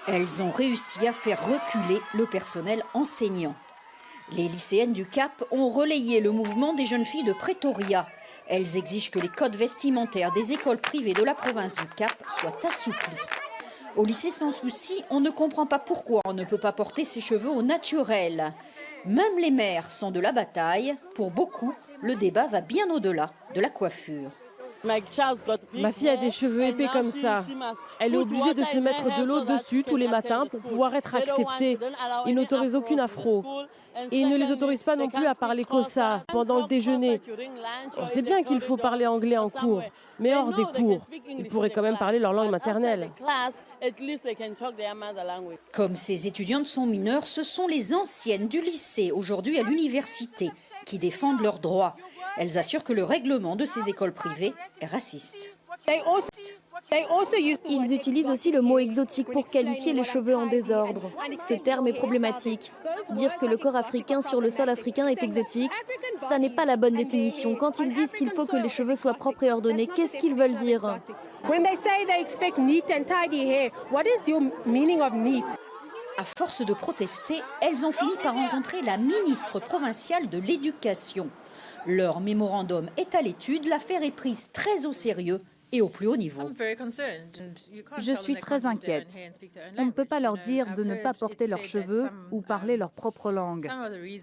Elles ont réussi à faire reculer le personnel enseignant. Les lycéennes du Cap ont relayé le mouvement des jeunes filles de Pretoria. Elles exigent que les codes vestimentaires des écoles privées de la province du Cap soient assouplis. Au lycée Sans Souci, on ne comprend pas pourquoi on ne peut pas porter ses cheveux au naturel. Même les mères sont de la bataille. Pour beaucoup, le débat va bien au-delà de la coiffure. Ma fille a des cheveux épais comme ça. Elle est obligée de se mettre de l'eau dessus tous les matins pour pouvoir être acceptée. Ils n'autorisent aucune afro. Et ils ne les autorisent pas non plus à parler kosa pendant le déjeuner. On sait bien qu'il faut parler anglais en cours, mais hors des cours. Ils pourraient quand même parler leur langue maternelle. Comme ces étudiantes sont mineures, ce sont les anciennes du lycée, aujourd'hui à l'université, qui défendent leurs droits. Elles assurent que le règlement de ces écoles privées est raciste. Ils utilisent aussi le mot exotique pour qualifier les cheveux en désordre. Ce terme est problématique. Dire que le corps africain sur le sol africain est exotique, ça n'est pas la bonne définition. Quand ils disent qu'il faut que les cheveux soient propres et ordonnés, qu'est-ce qu'ils veulent dire? À force de protester, elles ont fini par rencontrer la ministre provinciale de l'Éducation. Leur mémorandum est à l'étude, l'affaire est prise très au sérieux et au plus haut niveau. Je suis très inquiète. On ne peut pas leur dire de ne pas porter leurs cheveux ou parler leur propre langue.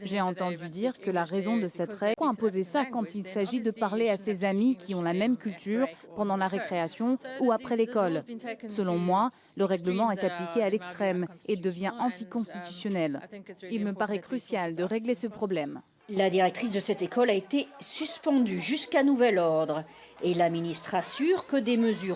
J'ai entendu dire que la raison de cette règle est imposer ça quand il s'agit de parler à ses amis qui ont la même culture pendant la récréation ou après l'école. Selon moi, le règlement est appliqué à l'extrême et devient anticonstitutionnel. Il me paraît crucial de régler ce problème. La directrice de cette école a été suspendue jusqu'à nouvel ordre. Et la ministre assure que des mesures